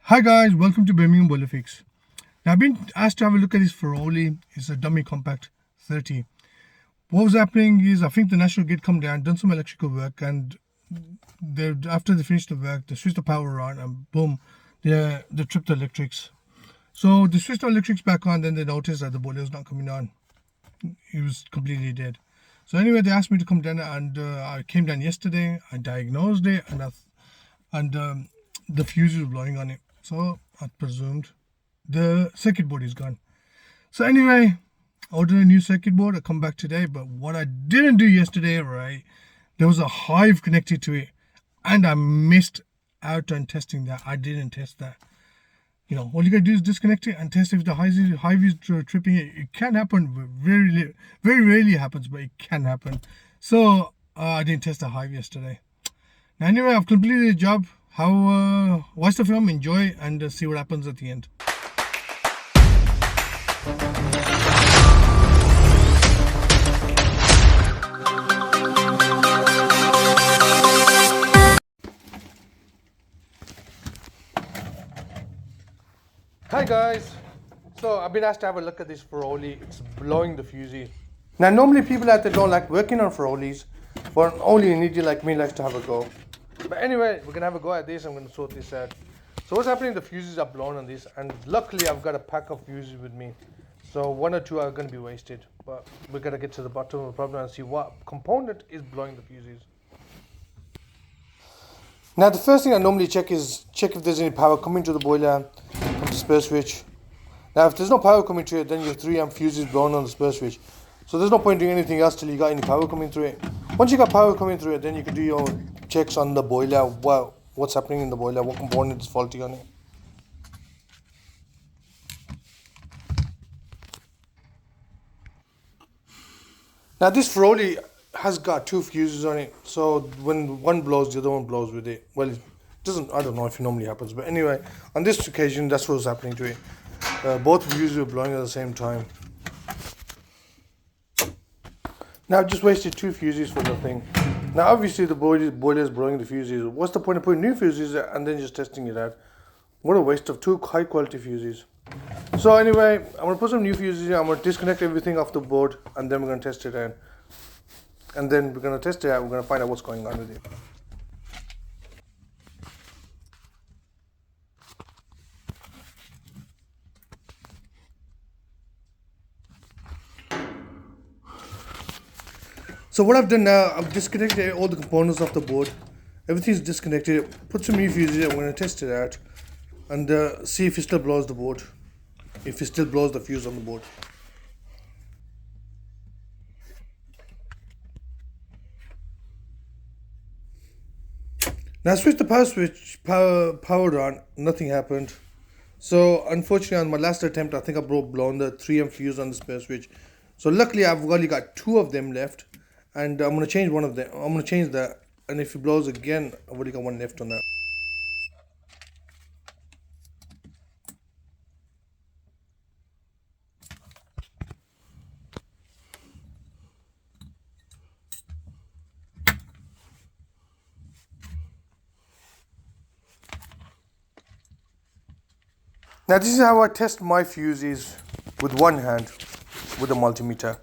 Hi guys, welcome to Birmingham Solihull. Now I've been asked to have a look at this Ferroli. It's a dummy compact 30. What was happening is I think the national grid come down, done some electrical work, and after they finished the work, they switched the power on, and boom, they tripped the electrics. So they switched the electrics back on, then they noticed that the boiler was not coming on. It was completely dead. So anyway, they asked me to come down, and I came down yesterday. I diagnosed it, and the fuse was blowing on it. So I presumed the circuit board is gone. So anyway, I ordered a new circuit board. I come back today, but what I didn't do yesterday, right? There was a hive connected to it, and I missed out on testing that. I didn't test that. All you gotta do is disconnect it and test if the hive is tripping it. It can happen. Very rarely happens, but it can happen. So I didn't test the hive yesterday. Now, anyway, I've completed the job. Watch the film, enjoy, and see what happens at the end. Hi guys, so I've been asked to have a look at this Ferroli. It's blowing the fusey. Now normally people out there don't like working on Ferrolis, but only an idiot like me likes to have a go. But anyway, we're gonna have a go at this. I'm gonna sort this out. So what's happening, the fuses are blown on this, and luckily I've got a pack of fuses with me. So one or two are gonna be wasted, but we're gonna get to the bottom of the problem and see what component is blowing the fuses. Now the first thing I normally check if there's any power coming to the boiler from the spur switch. Now if there's no power coming to it, then your 3 amp fuse is blown on the spur switch. So there's no point doing anything else till you got any power coming through it. Once you got power coming through it, then you can do your checks on the boiler, what's happening in the boiler, what component is faulty on it. Now this Ferroli has got 2 fuses on it, so when one blows, the other one blows with it. Well, it doesn't, I don't know if it normally happens, but anyway, on this occasion, that's what was happening to it. Both fuses were blowing at the same time. Now I've just wasted 2 fuses for the thing. Now obviously the boiler is blowing the fuses. What's the point of putting new fuses and then just testing it out? What a waste of 2 high quality fuses. So anyway, I'm going to put some new fuses in. I'm going to disconnect everything off the board, and then we're going to test it out. And then we're going to test it out. We're going to find out what's going on with it. So what I've done now, I've disconnected all the components off the board. Everything's disconnected. Put some new fuses in. I'm going to test it out and see if it still blows the board. If it still blows the fuse on the board. Now I switched the powered on, nothing happened. So unfortunately on my last attempt, I think I blown the 3 amp fuse on the spare switch. So luckily I've only got 2 of them left, and I'm going to change one of them. I'm going to change that, and if it blows again, I've only got 1 left on that. Now this is how I test my fuses with one hand with a multimeter.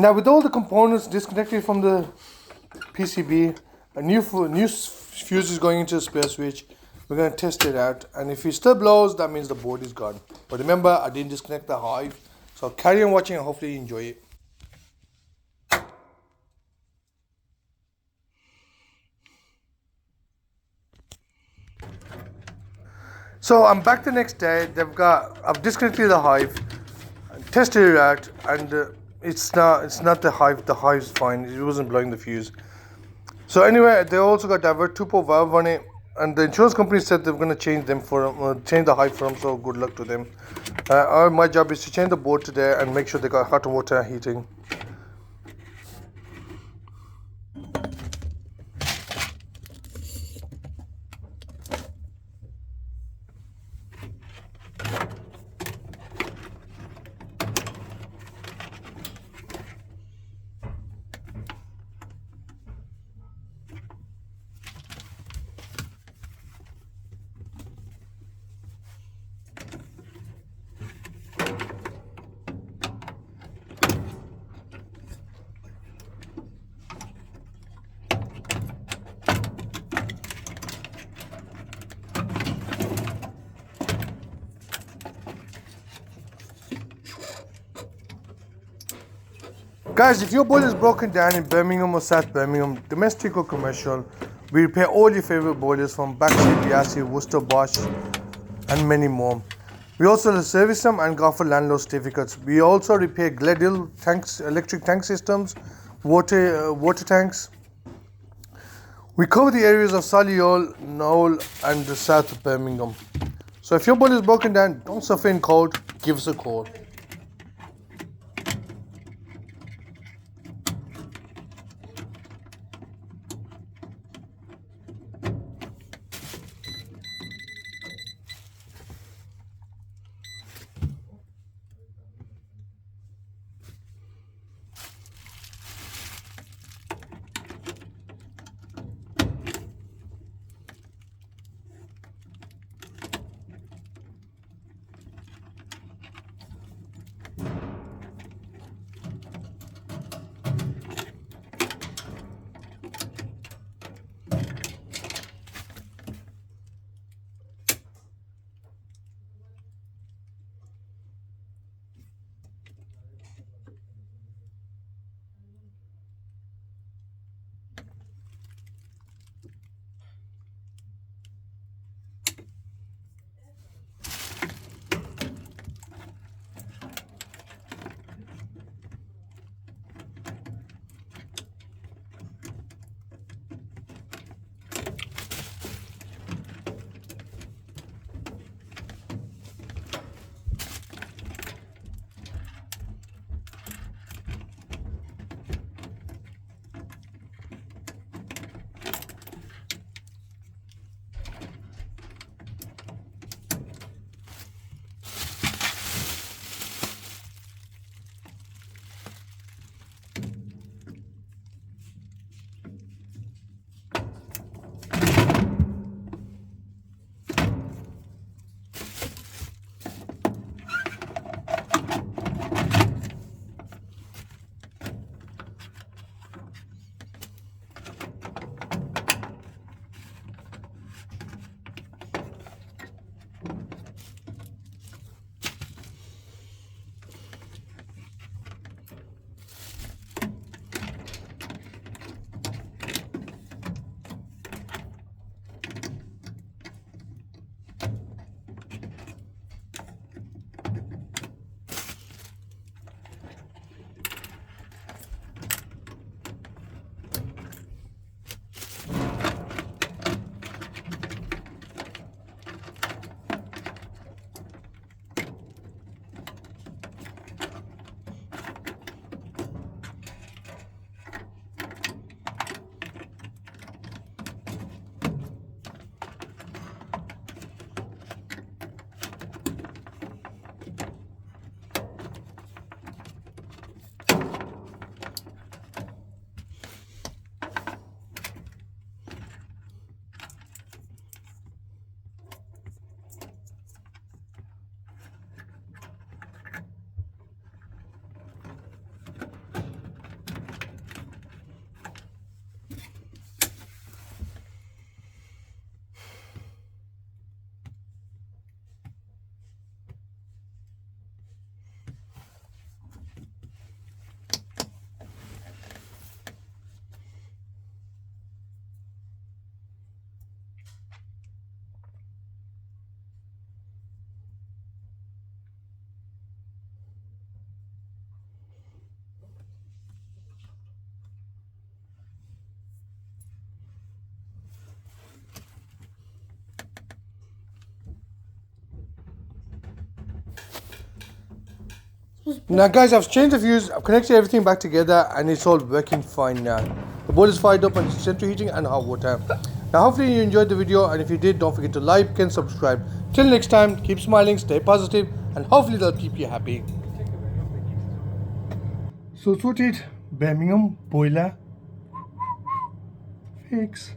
Now with all the components disconnected from the PCB, a new fuse is going into the spare switch. We're going to test it out, and if it still blows, that means the board is gone. But remember, I didn't disconnect the hive, so carry on watching and hopefully you enjoy it. So I'm back the next day. I've disconnected the hive, tested it out, and it's not the hive. The hive's fine. It wasn't blowing the fuse. So anyway, they also got divert 2-port valve on it, and the insurance company said they're going to change the hive for them. So good luck to them. My job is to change the board today and make sure they got hot water heating. Guys, if your boiler is broken down in Birmingham or South Birmingham, domestic or commercial, we repair all your favorite boilers from Baxi, Biasi, Worcester, Bosch, and many more. We also service them and offer landlord certificates. We also repair Gledhill tanks, electric tank systems, water tanks. We cover the areas of Solihull, Knoll, and the South of Birmingham. So if your boiler is broken down, don't suffer in cold, give us a call. Now guys, I've changed the fuse, I've connected everything back together and it's all working fine now. The boiler is fired up on central heating and hot water. Now hopefully you enjoyed the video, and if you did, don't forget to like and subscribe. Till next time, keep smiling, stay positive, and hopefully they'll keep you happy. So sorted, Birmingham boiler fix.